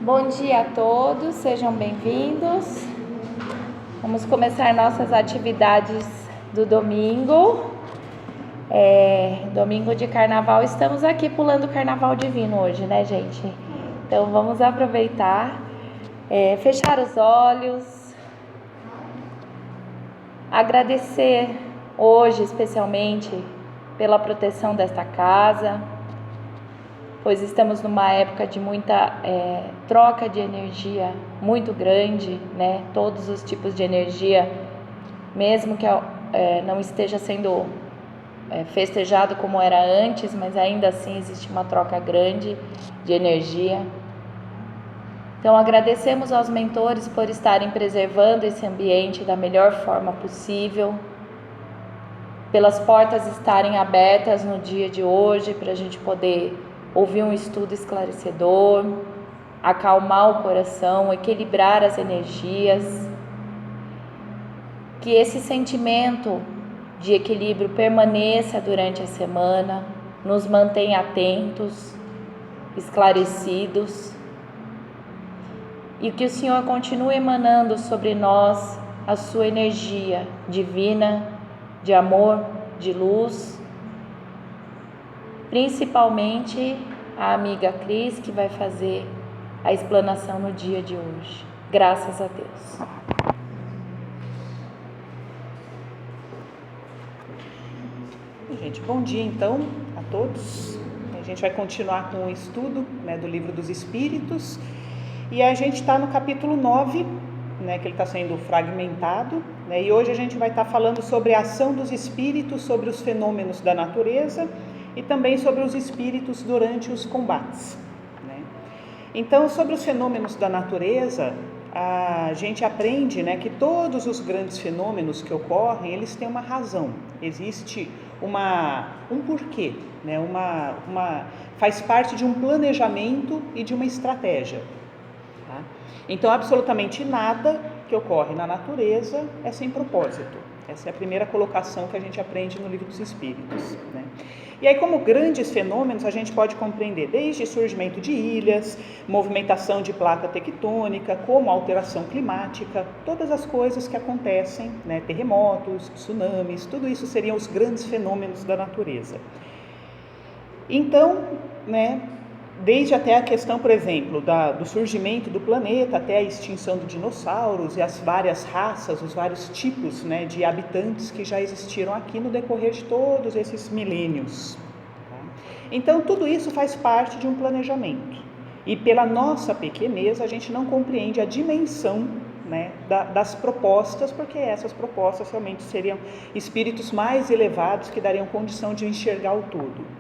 Bom dia a todos, sejam bem-vindos. Vamos começar nossas atividades do domingo. Domingo de carnaval, estamos aqui pulando o carnaval divino hoje, né, gente? Então vamos aproveitar, fechar os olhos, agradecer hoje especialmente pela proteção desta casa, pois estamos numa época de muita troca de energia muito grande, né? Todos os tipos de energia, mesmo que não esteja sendo festejado como era antes, mas ainda assim existe uma troca grande de energia. Então agradecemos aos mentores por estarem preservando esse ambiente da melhor forma possível, pelas portas estarem abertas no dia de hoje para a gente poder ouvir um estudo esclarecedor, acalmar o coração, equilibrar as energias, que esse sentimento de equilíbrio permaneça durante a semana, nos mantenha atentos, esclarecidos, e que o Senhor continue emanando sobre nós a sua energia divina, de amor, de luz, principalmente a amiga Cris, que vai fazer a explanação no dia de hoje. Graças a Deus. Gente, bom dia então a todos. A gente vai continuar com o estudo, do Livro dos Espíritos, e a gente está no capítulo 9, que ele está sendo fragmentado, e hoje a gente vai estar falando sobre a ação dos espíritos, sobre os fenômenos da natureza e também sobre os espíritos durante os combates. Então, sobre os fenômenos da natureza, a gente aprende que todos os grandes fenômenos que ocorrem, eles têm uma razão, existe um porquê, faz parte de um planejamento e de uma estratégia. Tá? Então, absolutamente nada que ocorre na natureza é sem propósito. Essa é a primeira colocação que a gente aprende no Livro dos Espíritos. E aí, como grandes fenômenos, a gente pode compreender desde surgimento de ilhas, movimentação de placa tectônica, como alteração climática, todas as coisas que acontecem, terremotos, tsunamis, tudo isso seriam os grandes fenômenos da natureza. Então, desde até a questão, por exemplo, do surgimento do planeta, até a extinção dos dinossauros e as várias raças, os vários tipos de habitantes que já existiram aqui no decorrer de todos esses milênios. Tá? Então, tudo isso faz parte de um planejamento. E pela nossa pequenez, a gente não compreende a dimensão das propostas, porque essas propostas realmente seriam espíritos mais elevados que dariam condição de enxergar o todo.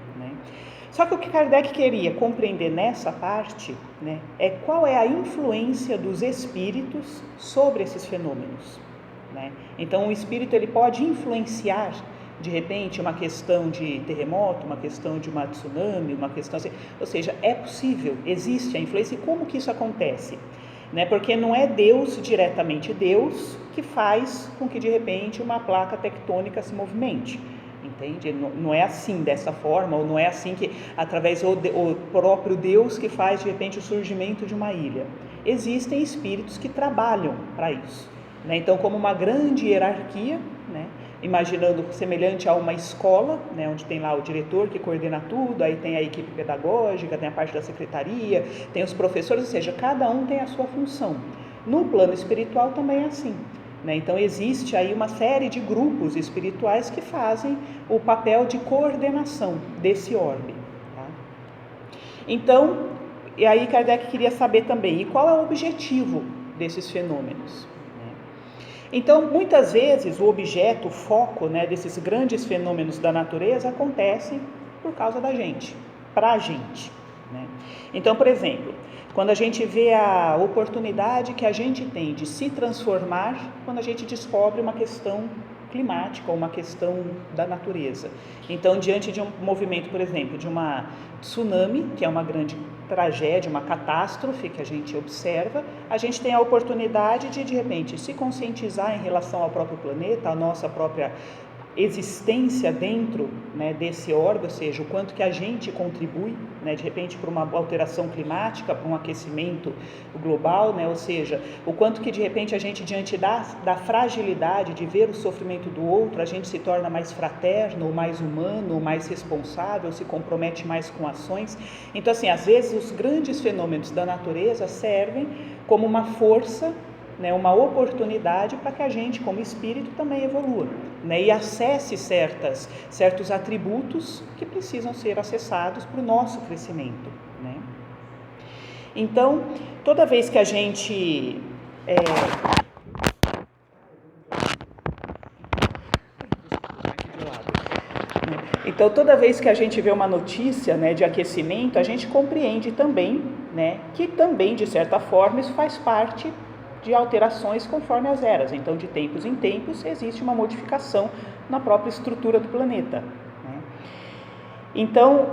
Só que o que Kardec queria compreender nessa parte é qual é a influência dos espíritos sobre esses fenômenos. Então, o espírito ele pode influenciar, de repente, uma questão de terremoto, uma questão de uma tsunami, uma questão assim. Ou seja, é possível, existe a influência. E como que isso acontece? Porque não é Deus, diretamente Deus, que faz com que, de repente, uma placa tectônica se movimente. Entende? Não é assim, dessa forma, ou não é assim que, através do próprio Deus que faz, de repente, o surgimento de uma ilha. Existem espíritos que trabalham para isso. Então, como uma grande hierarquia, imaginando semelhante a uma escola, onde tem lá o diretor que coordena tudo, aí tem a equipe pedagógica, tem a parte da secretaria, tem os professores, ou seja, cada um tem a sua função. No plano espiritual também é assim. Então, existe aí uma série de grupos espirituais que fazem o papel de coordenação desse orbe. Tá? Então, e aí Kardec queria saber também, e qual é o objetivo desses fenômenos? Então, muitas vezes, o objeto, o foco desses grandes fenômenos da natureza acontece por causa da gente, para a gente. Então, por exemplo, quando a gente vê a oportunidade que a gente tem de se transformar quando a gente descobre uma questão climática ou uma questão da natureza. Então, diante de um movimento, por exemplo, de uma tsunami, que é uma grande tragédia, uma catástrofe que a gente observa, a gente tem a oportunidade de repente, se conscientizar em relação ao próprio planeta, à nossa própria existência dentro, né, desse orbe, ou seja, o quanto que a gente contribui, né, de repente para uma alteração climática, para um aquecimento global, né, ou seja, o quanto que de repente a gente, diante da fragilidade de ver o sofrimento do outro, a gente se torna mais fraterno, mais humano, mais responsável, se compromete mais com ações. Então, assim, às vezes os grandes fenômenos da natureza servem como uma força, né, uma oportunidade para que a gente, como espírito, também evolua, né, e acesse certos atributos que precisam ser acessados para o nosso crescimento, né? Então, toda vez que a gente Então, toda vez que a gente vê uma notícia, né, de aquecimento, a gente compreende também, né, que também, de certa forma, isso faz parte de alterações conforme as eras. Então, de tempos em tempos, existe uma modificação na própria estrutura do planeta, né? Então,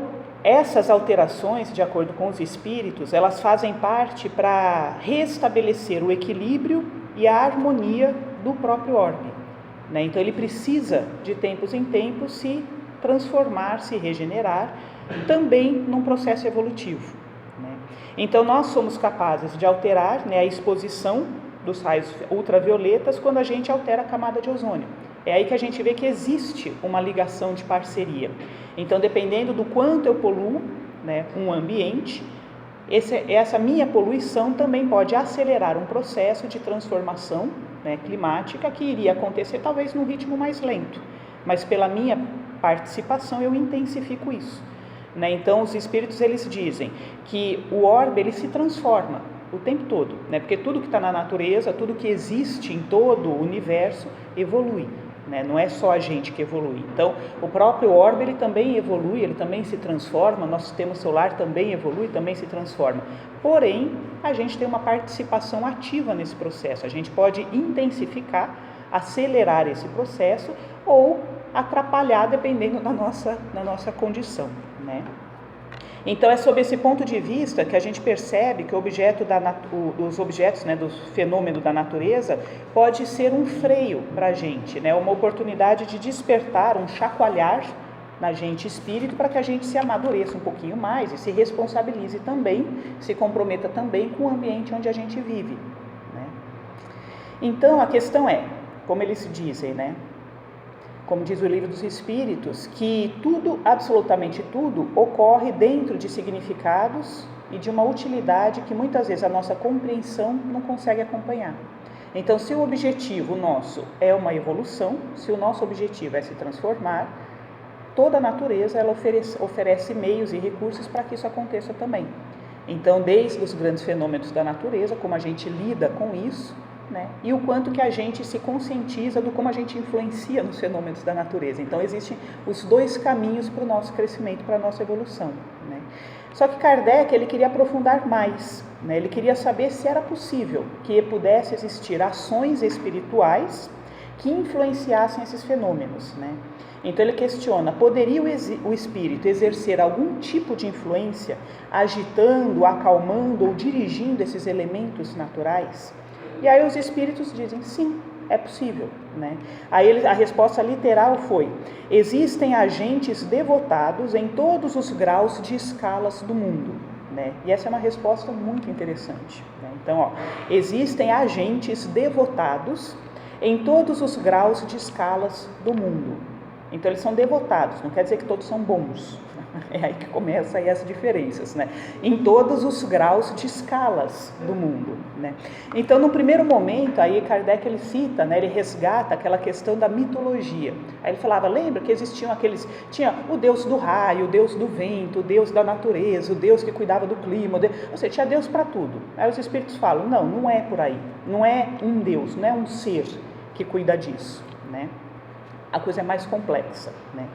essas alterações, de acordo com os espíritos, elas fazem parte para restabelecer o equilíbrio e a harmonia do próprio orbe, né? Então, ele precisa, de tempos em tempos, se transformar, se regenerar, também num processo evolutivo, né? Então, nós somos capazes de alterar, né, a exposição dos raios ultravioletas quando a gente altera a camada de ozônio. É aí que a gente vê que existe uma ligação de parceria. Então, dependendo do quanto eu poluo, né, um ambiente, essa minha poluição também pode acelerar um processo de transformação, né, climática que iria acontecer talvez num ritmo mais lento, mas pela minha participação eu intensifico isso, né? Então, os espíritos, eles dizem que o orbe, ele se transforma o tempo todo, né? Porque tudo que está na natureza, tudo que existe em todo o universo evolui, né? Não é só a gente que evolui. Então, o próprio orbe, ele também evolui, ele também se transforma, nosso sistema solar também evolui, também se transforma. Porém, a gente tem uma participação ativa nesse processo, a gente pode intensificar, acelerar esse processo ou atrapalhar, dependendo da nossa condição, né? Então, é sob esse ponto de vista que a gente percebe que os objetos, né, do fenômeno da natureza pode ser um freio para a gente, né, uma oportunidade de despertar, um chacoalhar na gente espírito para que a gente se amadureça um pouquinho mais e se responsabilize também, se comprometa também com o ambiente onde a gente vive, né? Então, a questão é, como eles dizem, né, como diz o Livro dos Espíritos, que tudo, absolutamente tudo, ocorre dentro de significados e de uma utilidade que muitas vezes a nossa compreensão não consegue acompanhar. Então, se o objetivo nosso é uma evolução, se o nosso objetivo é se transformar, toda a natureza ela oferece meios e recursos para que isso aconteça também. Então, desde os grandes fenômenos da natureza, como a gente lida com isso, né? E o quanto que a gente se conscientiza do como a gente influencia nos fenômenos da natureza. Então, existem os dois caminhos para o nosso crescimento, para a nossa evolução, né? Só que Kardec, ele queria aprofundar mais, né? Ele queria saber se era possível que pudesse existir ações espirituais que influenciassem esses fenômenos, né? Então, ele questiona, poderia o espírito exercer algum tipo de influência, agitando, acalmando ou dirigindo esses elementos naturais? E aí os espíritos dizem, sim, é possível, né? Aí a resposta literal foi, existem agentes devotados em todos os graus de escalas do mundo, né? E essa é uma resposta muito interessante, né? Então, existem agentes devotados em todos os graus de escalas do mundo. Então, eles são devotados, não quer dizer que todos são bons. É aí que começam aí as diferenças, né? Em todos os graus de escalas do mundo, né? Então, no primeiro momento, aí Kardec ele cita, né, ele resgata aquela questão da mitologia. Aí ele falava, lembra que existiam tinha o deus do raio, o deus do vento, o deus da natureza, o deus que cuidava do clima, ou seja, tinha deus para tudo. Aí os espíritos falam, não é por aí, não é um deus, não é um ser que cuida disso, né? A coisa é mais complexa, né?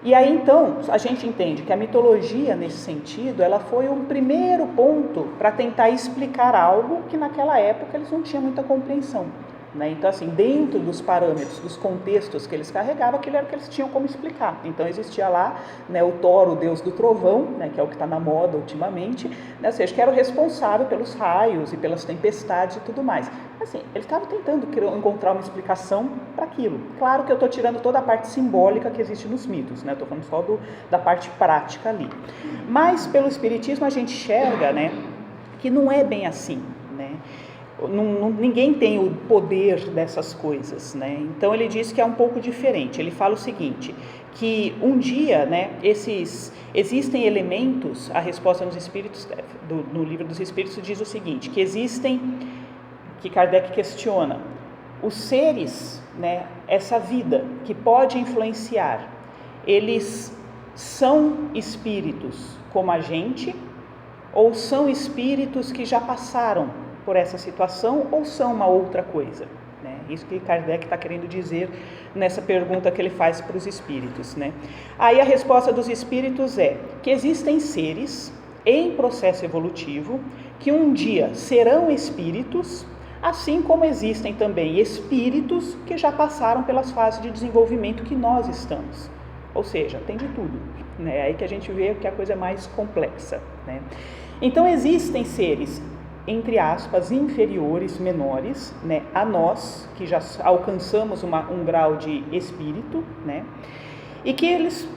E aí, então, a gente entende que a mitologia, nesse sentido, ela foi um primeiro ponto para tentar explicar algo que naquela época eles não tinham muita compreensão, né? Então, assim, dentro dos parâmetros, dos contextos que eles carregavam, aquilo era o que eles tinham como explicar. Então, existia lá, né, o Thor, o deus do trovão, né, que é o que está na moda ultimamente, né, ou seja, que era o responsável pelos raios e pelas tempestades e tudo mais. Assim, eles estavam tentando encontrar uma explicação para aquilo. Claro que eu estou tirando toda a parte simbólica que existe nos mitos, né? Estou falando só da parte prática ali. Mas, pelo Espiritismo, a gente enxerga, né, que não é bem assim, né? Ninguém tem o poder dessas coisas, né? Então ele diz que é um pouco diferente. Ele fala o seguinte, que um dia, né, existem elementos, a resposta nos Espíritos, no Livro dos Espíritos diz o seguinte, que Kardec questiona, os seres, né, essa vida que pode influenciar, eles são espíritos como a gente, ou são espíritos que já passaram por essa situação, ou são uma outra coisa, né? Isso que Kardec está querendo dizer nessa pergunta que ele faz para os espíritos, né? Aí a resposta dos espíritos é que existem seres em processo evolutivo que um dia serão espíritos, assim como existem também espíritos que já passaram pelas fases de desenvolvimento que nós estamos. Ou seja, tem de tudo, né? É aí que a gente vê que a coisa é mais complexa, né? Então existem seres, entre aspas, inferiores, menores, né, a nós, que já alcançamos um grau de espírito, né, e que eles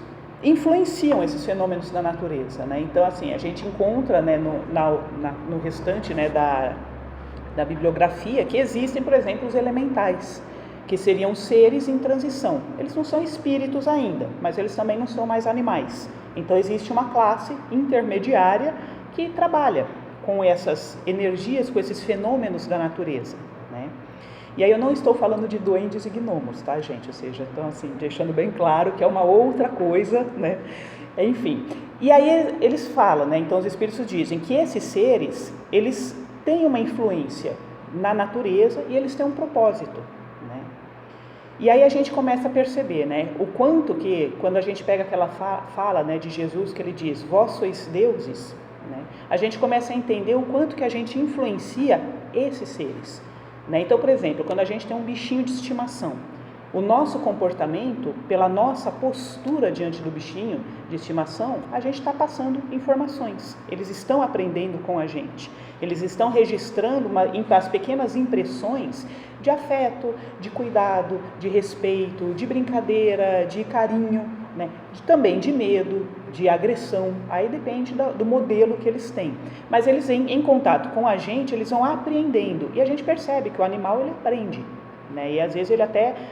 influenciam esses fenômenos da natureza, né? Então, assim, a gente encontra, né, no restante, né, da bibliografia que existem, por exemplo, os elementais, que seriam seres em transição. Eles não são espíritos ainda, mas eles também não são mais animais. Então, existe uma classe intermediária que trabalha com essas energias, com esses fenômenos da natureza, né? E aí eu não estou falando de duendes e gnomos, tá, gente? Ou seja, então, assim, deixando bem claro que é uma outra coisa, né? Enfim, e aí eles falam, né? Então os espíritos dizem que esses seres, eles têm uma influência na natureza e eles têm um propósito, né? E aí a gente começa a perceber, né, o quanto que, quando a gente pega aquela fala, né, de Jesus, que ele diz, vós sois deuses, né, a gente começa a entender o quanto que a gente influencia esses seres, né? Então, por exemplo, quando a gente tem um bichinho de estimação, o nosso comportamento, pela nossa postura diante do bichinho de estimação, a gente está passando informações, eles estão aprendendo com a gente, eles estão registrando as pequenas impressões de afeto, de cuidado, de respeito, de brincadeira, de carinho, né? Também de medo, de agressão, aí depende do modelo que eles têm. Mas eles, em contato com a gente, eles vão apreendendo, e a gente percebe que o animal, ele aprende, né? E às vezes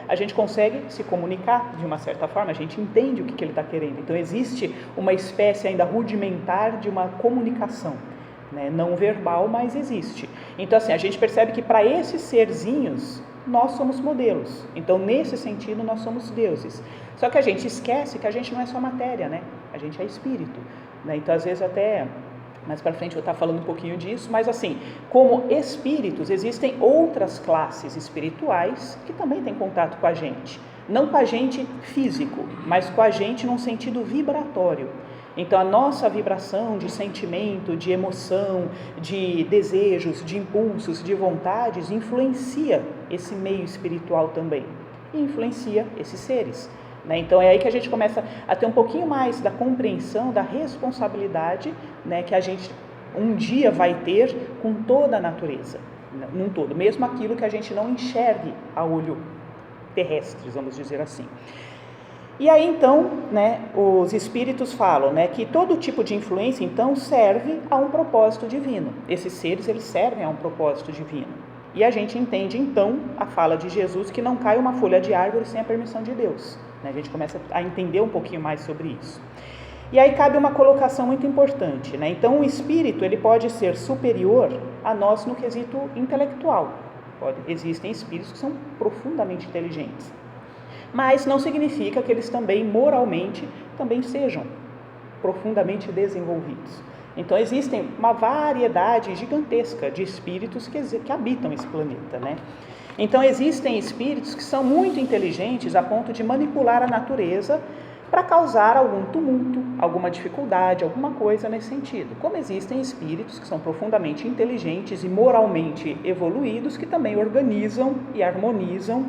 a gente consegue se comunicar de uma certa forma, a gente entende o que ele está querendo. Então existe uma espécie ainda rudimentar de uma comunicação, né? Não verbal, mas existe. Então, assim, a gente percebe que para esses serzinhos nós somos modelos. Então, nesse sentido, nós somos deuses. Só que a gente esquece que a gente não é só matéria, né? A gente é espírito, né? Então, às vezes até mais para frente eu vou estar falando um pouquinho disso, mas assim, como espíritos, existem outras classes espirituais que também têm contato com a gente. Não com a gente físico, mas com a gente num sentido vibratório. Então, a nossa vibração de sentimento, de emoção, de desejos, de impulsos, de vontades, influencia esse meio espiritual também. E influencia esses seres, né? Então, é aí que a gente começa a ter um pouquinho mais da compreensão, da responsabilidade, né, que a gente um dia vai ter com toda a natureza, num todo, mesmo aquilo que a gente não enxergue a olho terrestre, vamos dizer assim. E aí, então, né, os espíritos falam, né, que todo tipo de influência, então, serve a um propósito divino. Esses seres, eles servem a um propósito divino. E a gente entende, então, a fala de Jesus, que não cai uma folha de árvore sem a permissão de Deus, né? A gente começa a entender um pouquinho mais sobre isso. E aí cabe uma colocação muito importante, né? Então, o espírito, ele pode ser superior a nós no quesito intelectual. Existem espíritos que são profundamente inteligentes. Mas não significa que eles também, moralmente, também sejam profundamente desenvolvidos. Então, existem uma variedade gigantesca de espíritos que habitam esse planeta, né? Então, existem espíritos que são muito inteligentes a ponto de manipular a natureza para causar algum tumulto, alguma dificuldade, alguma coisa nesse sentido. Como existem espíritos que são profundamente inteligentes e moralmente evoluídos, que também organizam e harmonizam,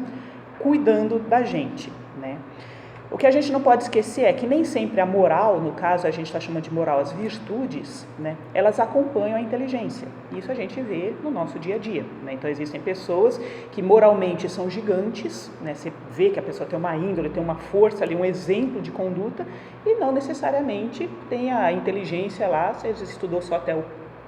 cuidando da gente, né? O que a gente não pode esquecer é que nem sempre a moral, no caso a gente está chamando de moral as virtudes, né, elas acompanham a inteligência. Isso a gente vê no nosso dia a dia, né? Então existem pessoas que moralmente são gigantes, né? Você vê que a pessoa tem uma índole, tem uma força ali, um exemplo de conduta, e não necessariamente tem a inteligência lá, você estudou só até a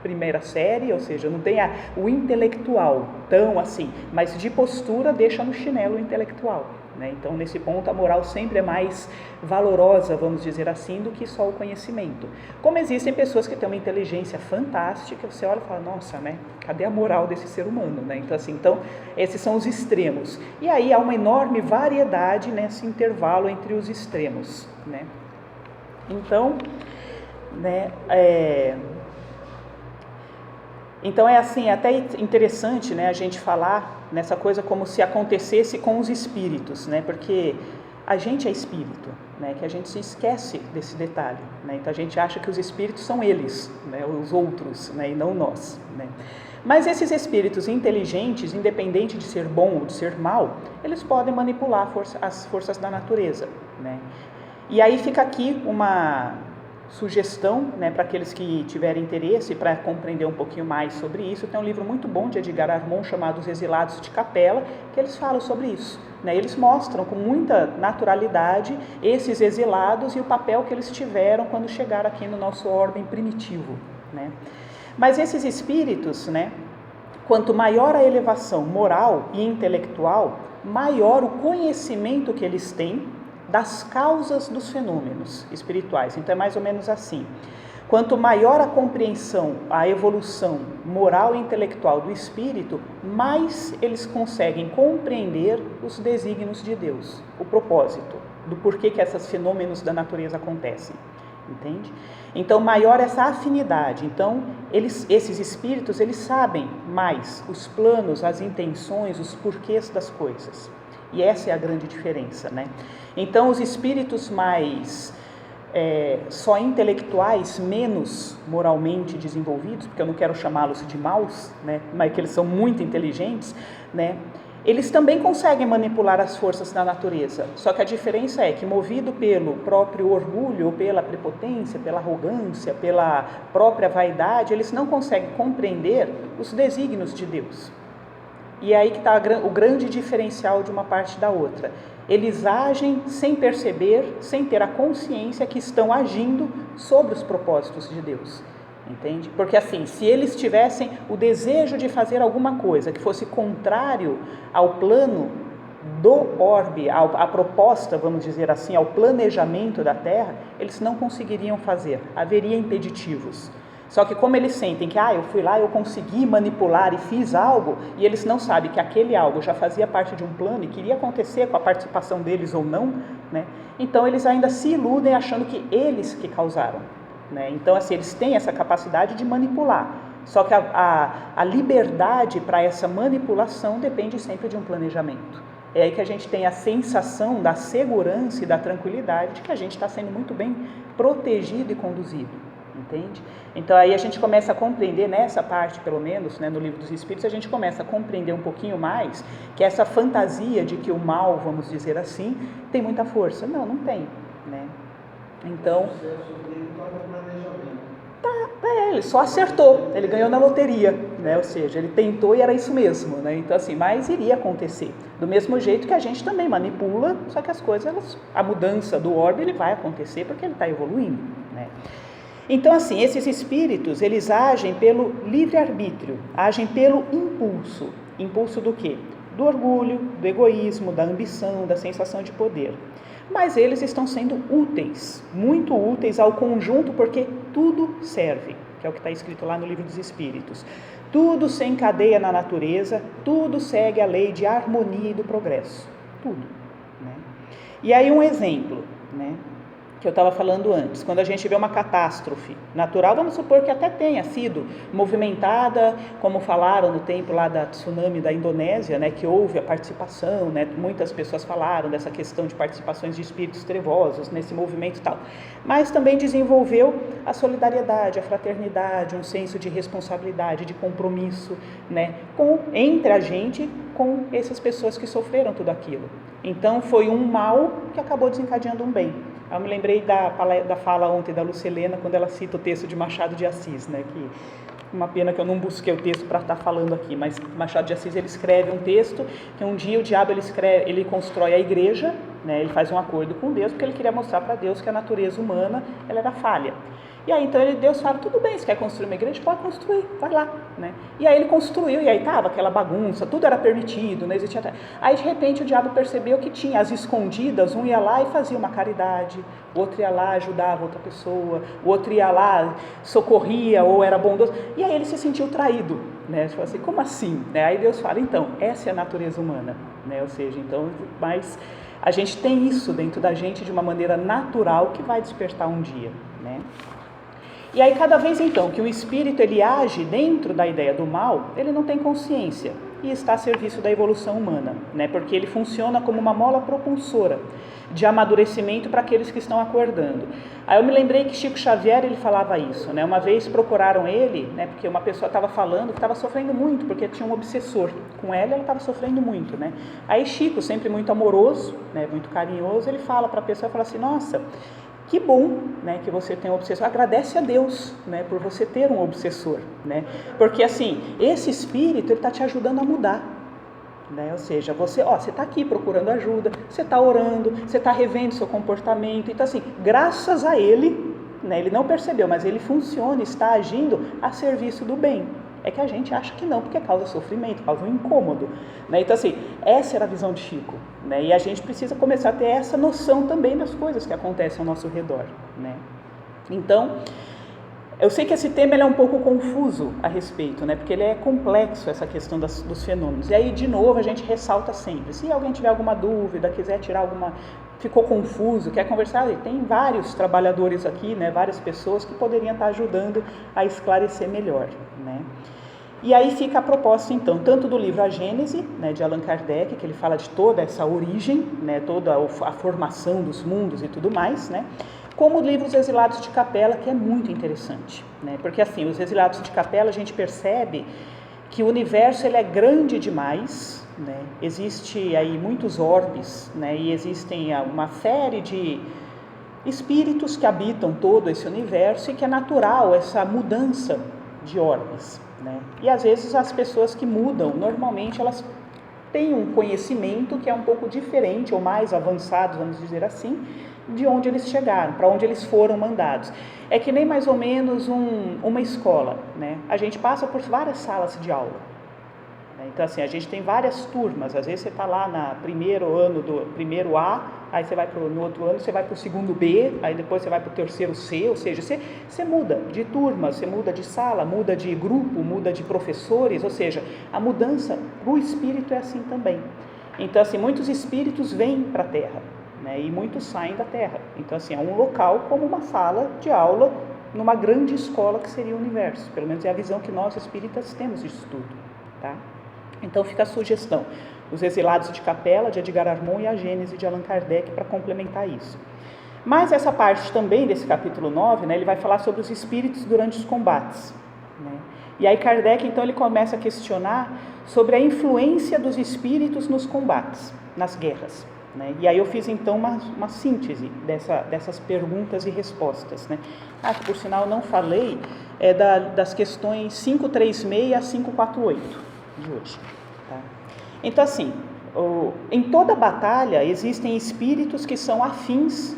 primeira série, ou seja, não tem o intelectual tão assim, mas de postura deixa no chinelo o intelectual. Então, nesse ponto, a moral sempre é mais valorosa, vamos dizer assim, do que só o conhecimento. Como existem pessoas que têm uma inteligência fantástica, você olha e fala, nossa, né? Cadê a moral desse ser humano? Né? Então, esses são os extremos. E aí há uma enorme variedade nesse intervalo entre os extremos. Né? Então, né, Então é assim, até interessante, né, a gente falar nessa coisa como se acontecesse com os espíritos, né, porque a gente é espírito, né, que a gente se esquece desse detalhe, né, então a gente acha que os espíritos são eles, né, os outros, né, e não nós, né. Mas esses espíritos inteligentes, independente de ser bom ou de ser mal, eles podem manipular as forças da natureza, né. E aí fica aqui uma sugestão, né, para aqueles que tiverem interesse para compreender um pouquinho mais sobre isso. Tem um livro muito bom de Edgar Armond chamado Os Exilados de Capela, que eles falam sobre isso, né? Eles mostram com muita naturalidade esses exilados e o papel que eles tiveram quando chegaram aqui no nosso orbe primitivo, né? Mas esses espíritos, né, quanto maior a elevação moral e intelectual, maior o conhecimento que eles têm das causas dos fenômenos espirituais. Então é mais ou menos assim. Quanto maior a compreensão, a evolução moral e intelectual do espírito, mais eles conseguem compreender os desígnios de Deus, o propósito, do porquê que esses fenômenos da natureza acontecem. Entende? Então, maior essa afinidade. Então, esses espíritos, eles sabem mais os planos, as intenções, os porquês das coisas. E essa é a grande diferença, né? Então, os espíritos mais só intelectuais, menos moralmente desenvolvidos, porque eu não quero chamá-los de maus, né? Mas que eles são muito inteligentes, né? Eles também conseguem manipular as forças da natureza. Só que a diferença é que, movido pelo próprio orgulho, ou pela prepotência, pela arrogância, pela própria vaidade, eles não conseguem compreender os desígnios de Deus. E é aí que está o grande diferencial de uma parte da outra. Eles agem sem perceber, sem ter a consciência que estão agindo sobre os propósitos de Deus. Entende? Porque assim, se eles tivessem o desejo de fazer alguma coisa que fosse contrário ao plano do orbe, à proposta, vamos dizer assim, ao planejamento da Terra, eles não conseguiriam fazer, haveria impeditivos. Só que como eles sentem que, eu fui lá, eu consegui manipular e fiz algo, e eles não sabem que aquele algo já fazia parte de um plano e queria acontecer com a participação deles ou não, né? Então eles ainda se iludem achando que eles que causaram, né? Então assim, eles têm essa capacidade de manipular, só que a liberdade para essa manipulação depende sempre de um planejamento. É aí que a gente tem a sensação da segurança e da tranquilidade de que a gente está sendo muito bem protegido e conduzido. Entende? Então aí a gente começa a compreender, nessa parte pelo menos, né, no Livro dos Espíritos, a gente começa a compreender um pouquinho mais que essa fantasia de que o mal, vamos dizer assim, tem muita força. Não tem, né? Então, ele só acertou, ele ganhou na loteria, né? Ou seja, ele tentou e era isso mesmo, né? Então assim, mas iria acontecer. Do mesmo jeito que a gente também manipula, só que as coisas, a mudança do orbe, ele vai acontecer porque ele está evoluindo, né? Então, assim, esses espíritos, eles agem pelo livre-arbítrio, agem pelo impulso. Impulso do quê? Do orgulho, do egoísmo, da ambição, da sensação de poder. Mas eles estão sendo úteis, muito úteis ao conjunto, porque tudo serve, que é o que está escrito lá no Livro dos Espíritos. Tudo se encadeia na natureza, tudo segue a lei de harmonia e do progresso. Tudo. Né? E aí um exemplo, né? que eu estava falando antes. Quando a gente vê uma catástrofe natural, vamos supor que até tenha sido movimentada, como falaram no tempo lá da tsunami da Indonésia, né, que houve a participação, né, muitas pessoas falaram dessa questão de participações de espíritos trevosos nesse movimento e tal, mas também desenvolveu a solidariedade, a fraternidade, um senso de responsabilidade, de compromisso, né, entre a gente com essas pessoas que sofreram tudo aquilo. Então foi um mal que acabou desencadeando um bem. Eu me lembrei da fala ontem da Lucilena, quando ela cita o texto de Machado de Assis, né, que uma pena que eu não busquei o texto para estar falando aqui, mas Machado de Assis ele escreve um texto que um dia o diabo ele constrói a igreja, né, ele faz um acordo com Deus porque ele queria mostrar para Deus que a natureza humana ela era falha. E aí então Deus fala, tudo bem, você quer construir uma igreja? Pode construir, vai lá, né? E aí ele construiu, e aí estava aquela bagunça, tudo era permitido, não existia... Aí de repente o diabo percebeu que tinha as escondidas, um ia lá e fazia uma caridade, o outro ia lá, ajudava outra pessoa, o outro ia lá, socorria ou era bondoso, e aí ele se sentiu traído, né? Ele falou assim, como assim? Aí Deus fala, então, essa é a natureza humana, né? Ou seja, então, mas a gente tem isso dentro da gente de uma maneira natural que vai despertar um dia, né? E aí cada vez então que o espírito ele age dentro da ideia do mal, ele não tem consciência e está a serviço da evolução humana, né? Porque ele funciona como uma mola propulsora de amadurecimento para aqueles que estão acordando. Aí eu me lembrei que Chico Xavier ele falava isso, né? Uma vez procuraram ele, né? Porque uma pessoa estava falando que estava sofrendo muito, porque tinha um obsessor com ela, ela estava sofrendo muito, né? Aí Chico, sempre muito amoroso, né? Muito carinhoso, ele fala para a pessoa, fala assim, nossa, que bom, né, que você tem um obsessor. Agradece a Deus, né, por você ter um obsessor, né? Porque assim, esse espírito ele está te ajudando a mudar, né? Ou seja, você está aqui procurando ajuda, você está orando, você está revendo seu comportamento. Então assim, graças a ele, né, ele não percebeu, mas ele funciona, está agindo a serviço do bem. É que a gente acha que não, porque causa sofrimento, causa um incômodo, né? Então assim, essa era a visão de Chico, né? E a gente precisa começar a ter essa noção também das coisas que acontecem ao nosso redor, né? Então, eu sei que esse tema ele é um pouco confuso a respeito, né? Porque ele é complexo, essa questão dos fenômenos. E aí, de novo, a gente ressalta sempre, se alguém tiver alguma dúvida, quiser tirar alguma... ficou confuso, quer conversar, tem vários trabalhadores aqui, né? Várias pessoas que poderiam estar ajudando a esclarecer melhor, né? E aí fica a proposta, então, tanto do livro A Gênese, né, de Allan Kardec, que ele fala de toda essa origem, né, toda a formação dos mundos e tudo mais, né, como o livro Os Exilados de Capela, que é muito interessante, né, porque assim, os Exilados de Capela, a gente percebe que o universo ele é grande demais, né, existe aí muitos orbes, né, e existem uma série de espíritos que habitam todo esse universo e que é natural essa mudança de orbes, né? E às vezes as pessoas que mudam, normalmente elas têm um conhecimento que é um pouco diferente ou mais avançado, vamos dizer assim, de onde eles chegaram, para onde eles foram mandados. É que nem mais ou menos uma escola, né? A gente passa por várias salas de aula. Então assim, a gente tem várias turmas, às vezes você está lá no primeiro ano do primeiro A, aí você vai no outro ano, você vai para o segundo B, aí depois você vai para o terceiro C, ou seja, você muda de turma, você muda de sala, muda de grupo, muda de professores, ou seja, a mudança para o espírito é assim também. Então assim, muitos espíritos vêm para a Terra, né, e muitos saem da Terra. Então assim, é um local como uma sala de aula numa grande escola que seria o universo, pelo menos é a visão que nós espíritas temos disso tudo, tá? Então fica a sugestão, Os Exilados de Capela, de Edgar Armon, e A Gênese, de Allan Kardec, para complementar isso. Mas essa parte também, desse capítulo 9, né, ele vai falar sobre os espíritos durante os combates, né? E aí Kardec, então, ele começa a questionar sobre a influência dos espíritos nos combates, nas guerras, né? E aí eu fiz, então, uma síntese dessas perguntas e respostas, né? Que, por sinal, não falei, das questões 536 a 548. De hoje, tá? Então assim, em toda batalha existem espíritos que são afins,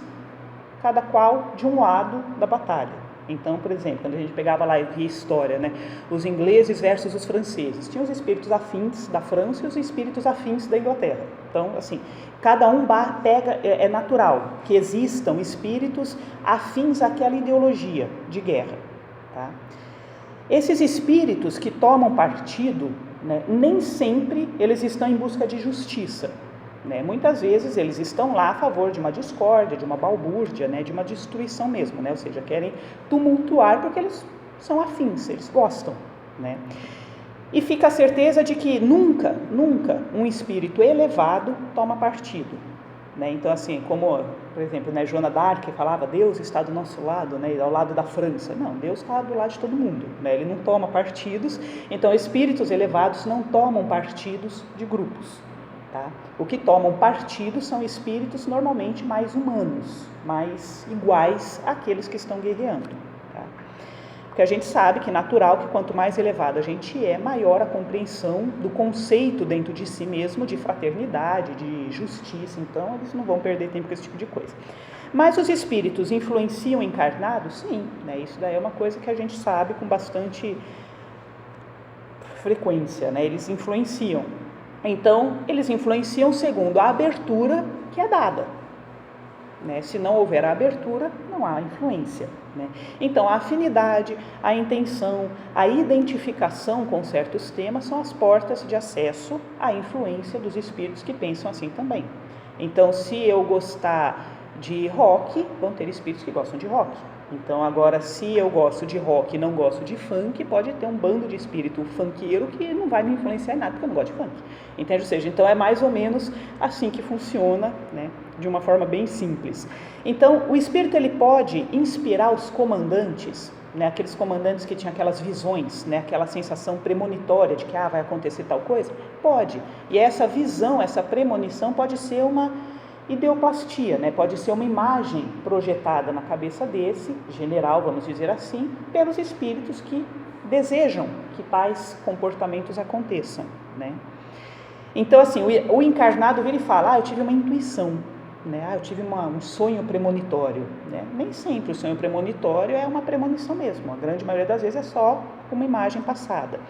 cada qual de um lado da batalha. Então, por exemplo, quando a gente pegava lá e via história, né, os ingleses versus os franceses, tinha os espíritos afins da França e os espíritos afins da Inglaterra. Então, assim, cada um pega, é natural que existam espíritos afins àquela ideologia de guerra, tá? Esses espíritos que tomam partido, né, nem sempre eles estão em busca de justiça, né? Muitas vezes eles estão lá a favor de uma discórdia, de uma balbúrdia, né? De uma destruição mesmo, né? Ou seja, querem tumultuar porque eles são afins, eles gostam, né? E fica a certeza de que nunca um espírito elevado toma partido, né? Então, assim, como, por exemplo, né, Joana d'Arc falava, Deus está do nosso lado, né, ao lado da França. Não, Deus está do lado de todo mundo, né? Ele não toma partidos. Então, espíritos elevados não tomam partidos de grupos, tá? O que tomam partidos são espíritos normalmente mais humanos, mais iguais àqueles que estão guerreando, tá? Porque a gente sabe que é natural que quanto mais elevado a gente é, maior a compreensão do conceito dentro de si mesmo de fraternidade, de justiça. Então, eles não vão perder tempo com esse tipo de coisa. Mas os espíritos influenciam encarnados? Sim, né? Isso daí é uma coisa que a gente sabe com bastante frequência, né? Eles influenciam. Então, eles influenciam segundo a abertura que é dada, né? Se não houver a abertura, não há influência, né? Então, a afinidade, a intenção, a identificação com certos temas são as portas de acesso à influência dos espíritos que pensam assim também. Então, se eu gostar de rock, vão ter espíritos que gostam de rock. Então, agora, se eu gosto de rock e não gosto de funk, pode ter um bando de espírito funkeiro que não vai me influenciar em nada, porque eu não gosto de funk. Entende? Ou seja, então é mais ou menos assim que funciona, né? De uma forma bem simples. Então, o espírito ele pode inspirar os comandantes, né? Aqueles comandantes que tinham aquelas visões, né? Aquela sensação premonitória de que vai acontecer tal coisa? Pode. E essa visão, essa premonição pode ser uma ideoplastia, né? Pode ser uma imagem projetada na cabeça desse general, vamos dizer assim, pelos espíritos que desejam que tais comportamentos aconteçam, né? Então, assim, o encarnado ele fala, eu tive uma intuição, né? Eu tive um sonho premonitório, né? Nem sempre o sonho premonitório é uma premonição mesmo, a grande maioria das vezes é só uma imagem passada.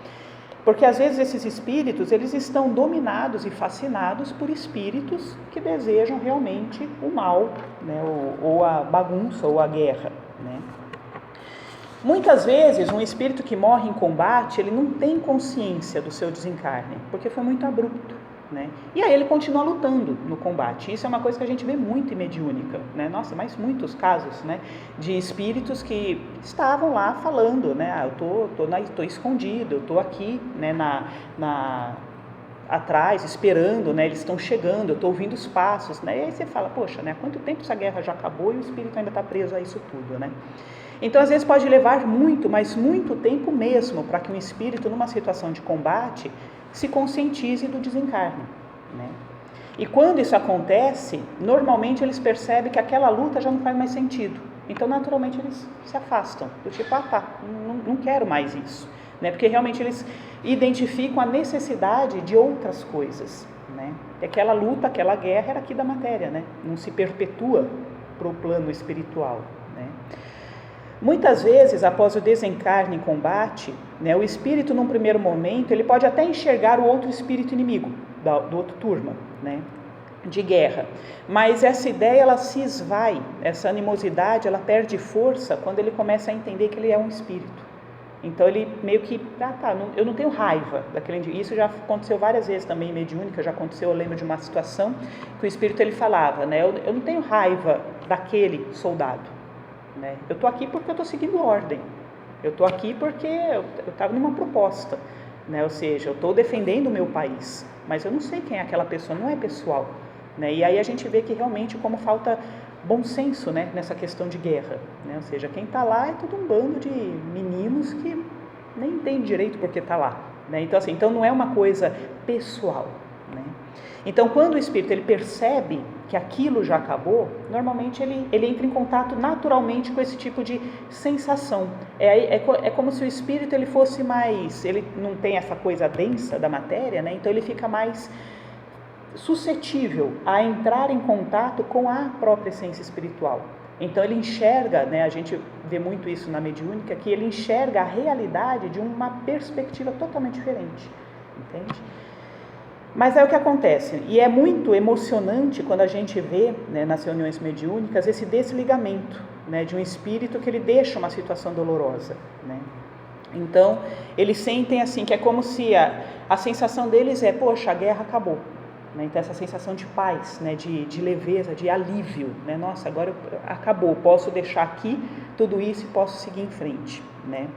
Porque às vezes esses espíritos, eles estão dominados e fascinados por espíritos que desejam realmente o mal, né? ou a bagunça, ou a guerra, né? Muitas vezes um espírito que morre em combate, ele não tem consciência do seu desencarne, porque foi muito abrupto, né? E aí ele continua lutando no combate. Isso é uma coisa que a gente vê muito em mediúnica, né? Nossa, mas muitos casos, né? De espíritos que estavam lá falando, né? Eu tô escondido, eu tô aqui, né? Atrás, esperando, né? Eles estão chegando, eu estou ouvindo os passos, né? E aí você fala, poxa, né? Há quanto tempo essa guerra já acabou e o espírito ainda está preso a isso tudo, né? Então, às vezes pode levar muito, mas muito tempo mesmo para que um espírito, numa situação de combate, se conscientize do desencarne, né? E quando isso acontece, normalmente eles percebem que aquela luta já não faz mais sentido. Então, naturalmente, eles se afastam. Do tipo, não quero mais isso, né? Porque realmente eles identificam a necessidade de outras coisas, né? E aquela luta, aquela guerra era aqui da matéria, né? Não se perpetua para o plano espiritual, né? Muitas vezes, após o desencarne em combate, né, o espírito, num primeiro momento, ele pode até enxergar o outro espírito inimigo, do outro turma, né, de guerra. Mas essa ideia, ela se esvai, essa animosidade, ela perde força quando ele começa a entender que ele é um espírito. Então, ele meio que, eu não tenho raiva daquele indivíduo. Isso já aconteceu várias vezes também em mediúnica, já aconteceu, eu lembro de uma situação que o espírito, ele falava, né, eu não tenho raiva daquele soldado. Né? Eu estou aqui porque eu estou seguindo ordem, eu estou aqui porque eu estava numa proposta, né? Ou seja, eu estou defendendo o meu país, mas eu não sei quem é aquela pessoa, não é pessoal, né? E aí a gente vê que realmente como falta bom senso, né? Nessa questão de guerra, né? Ou seja, quem está lá é todo um bando de meninos que nem tem direito porque está lá, né? Então, assim, então não é uma coisa pessoal, né? Então, quando o espírito ele percebe que aquilo já acabou, normalmente ele entra em contato naturalmente com esse tipo de sensação. É como se o espírito ele fosse mais, ele não tem essa coisa densa da matéria, né? Então ele fica mais suscetível a entrar em contato com a própria essência espiritual. Então ele enxerga, né? A gente vê muito isso na mediúnica, que ele enxerga a realidade de uma perspectiva totalmente diferente, entende? Mas é o que acontece, e é muito emocionante quando a gente vê, né, nas reuniões mediúnicas esse desligamento, né, de um espírito que ele deixa uma situação dolorosa, né? Então, eles sentem assim, que é como se a sensação deles é, poxa, a guerra acabou, né? Então essa sensação de paz, né? de leveza, de alívio, né? Nossa, agora acabou, posso deixar aqui tudo isso e posso seguir em frente, né?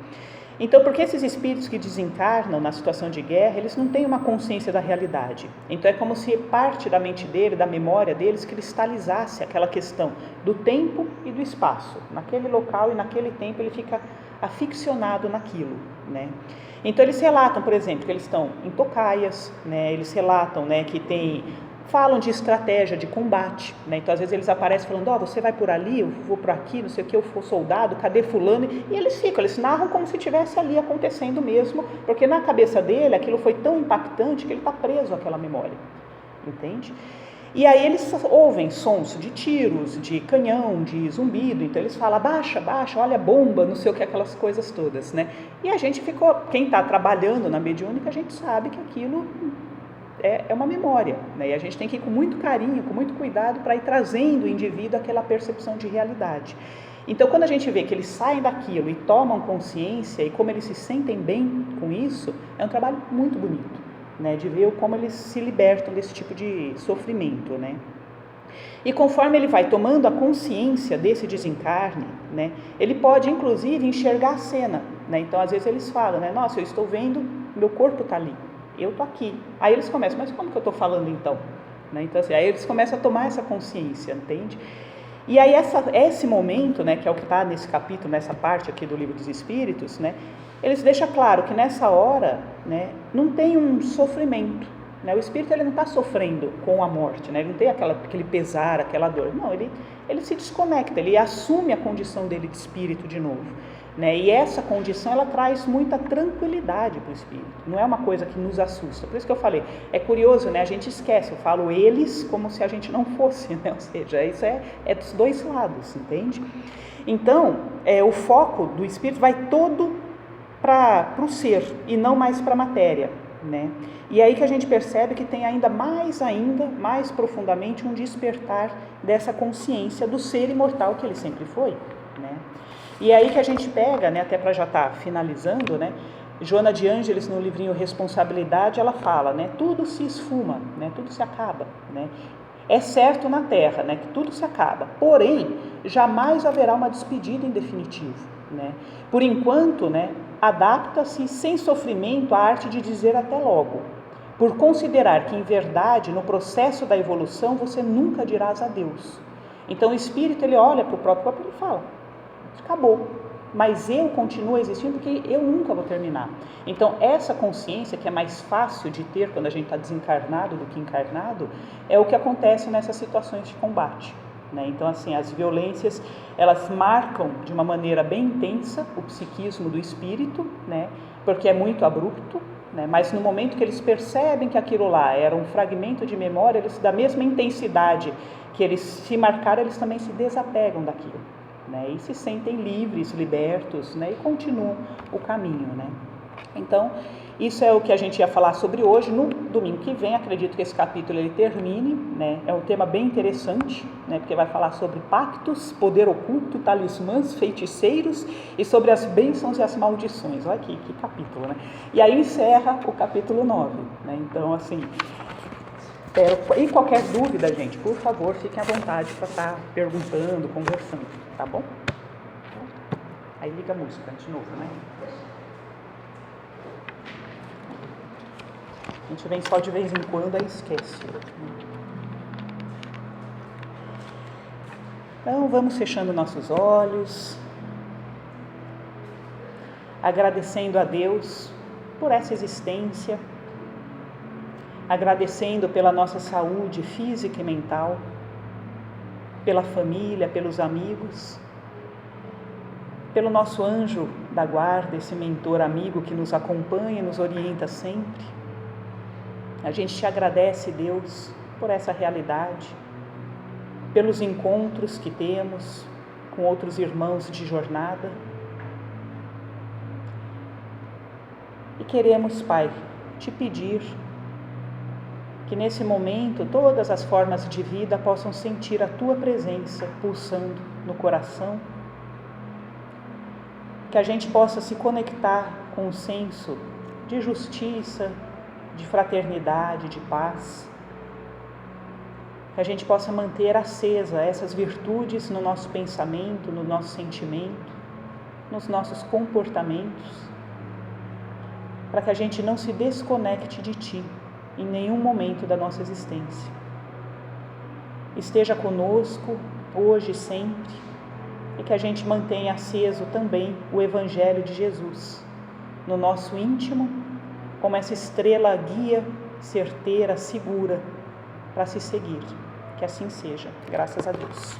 Então, porque esses espíritos que desencarnam na situação de guerra, eles não têm uma consciência da realidade. Então é como se parte da mente dele, da memória deles, cristalizasse aquela questão do tempo e do espaço. Naquele local e naquele tempo ele fica aficionado naquilo, né? Então eles relatam, por exemplo, que eles estão em tocaias, né? Eles relatam, né, que falam de estratégia de combate, né? Então às vezes eles aparecem falando, você vai por ali, eu vou por aqui, não sei o que, eu for soldado, cadê fulano? E eles narram como se estivesse ali acontecendo mesmo, porque na cabeça dele aquilo foi tão impactante que ele está preso àquela memória, entende? E aí eles ouvem sons de tiros, de canhão, de zumbido, então eles falam, baixa, olha a bomba, não sei o que, aquelas coisas todas, né? E a gente quem está trabalhando na mediúnica, a gente sabe que aquilo é uma memória, né? E a gente tem que ir com muito carinho, com muito cuidado para ir trazendo o indivíduo àquela percepção de realidade. Então quando a gente vê que eles saem daquilo e tomam consciência e como eles se sentem bem com isso, é um trabalho muito bonito, né? De ver como eles se libertam desse tipo de sofrimento, né? E conforme ele vai tomando a consciência desse desencarne, né, ele pode inclusive enxergar a cena, né? Então às vezes eles falam, né, nossa, eu estou vendo, meu corpo está ali, eu estou aqui. Aí eles começam, mas como que eu estou falando então? Né? Então assim, aí eles começam a tomar essa consciência, entende? E aí esse momento, né, que é o que está nesse capítulo, nessa parte aqui do Livro dos Espíritos, né, eles deixam claro que nessa hora, né, não tem um sofrimento, né? O espírito ele não está sofrendo com a morte, né? Ele não tem aquele pesar, aquela dor, não, ele se desconecta, ele assume a condição dele de espírito de novo, né? E essa condição ela traz muita tranquilidade para o espírito, não é uma coisa que nos assusta. Por isso que eu falei, é curioso, né? A gente esquece, eu falo eles como se a gente não fosse, né? Ou seja, isso é dos dois lados, entende? Então, o foco do espírito vai todo para o ser e não mais para a matéria, né? E aí que a gente percebe que tem ainda mais profundamente um despertar dessa consciência do ser imortal que ele sempre foi, né? E aí que a gente pega, né, até para já estar finalizando, né, Joana de Ângeles no livrinho Responsabilidade, ela fala, né, tudo se esfuma, né, tudo se acaba, né? É certo na Terra, né, que tudo se acaba, porém, jamais haverá uma despedida em definitivo, né? Por enquanto, né, adapta-se sem sofrimento à arte de dizer até logo, por considerar que, em verdade, no processo da evolução, você nunca dirás adeus. Então, o espírito, ele olha para o próprio corpo e ele fala, acabou, mas eu continuo existindo porque eu nunca vou terminar. Então, essa consciência, que é mais fácil de ter quando a gente está desencarnado do que encarnado, é o que acontece nessas situações de combate, né? Então, assim, as violências, elas marcam de uma maneira bem intensa o psiquismo do espírito, né? Porque é muito abrupto, né? Mas no momento que eles percebem que aquilo lá era um fragmento de memória, eles, da mesma intensidade que eles se marcaram, eles também se desapegam daquilo, né? E se sentem livres, libertos, né? E continuam o caminho, né? Então, isso é o que a gente ia falar sobre hoje. No domingo que vem, acredito que esse capítulo ele termine, né? É um tema bem interessante, né? Porque vai falar sobre pactos, poder oculto, talismãs, feiticeiros e sobre as bênçãos e as maldições. Olha aqui, que capítulo, né? E aí encerra o capítulo 9, né? Então, assim, e qualquer dúvida, gente, por favor, fiquem à vontade para estar perguntando, conversando, tá bom? Aí liga a música de novo, né? A gente vem só de vez em quando, aí esquece. Então, vamos fechando nossos olhos, agradecendo a Deus por essa existência, agradecendo pela nossa saúde física e mental, pela família, pelos amigos, pelo nosso anjo da guarda, esse mentor amigo que nos acompanha e nos orienta sempre. A gente te agradece, Deus, por essa realidade, pelos encontros que temos com outros irmãos de jornada. E queremos, Pai, te pedir que nesse momento todas as formas de vida possam sentir a Tua presença pulsando no coração, que a gente possa se conectar com um senso de justiça, de fraternidade, de paz, que a gente possa manter acesa essas virtudes no nosso pensamento, no nosso sentimento, nos nossos comportamentos, para que a gente não se desconecte de Ti em nenhum momento da nossa existência. Esteja conosco, hoje e sempre, e que a gente mantenha aceso também o Evangelho de Jesus no nosso íntimo, como essa estrela guia, certeira, segura, para se seguir. Que assim seja. Graças a Deus.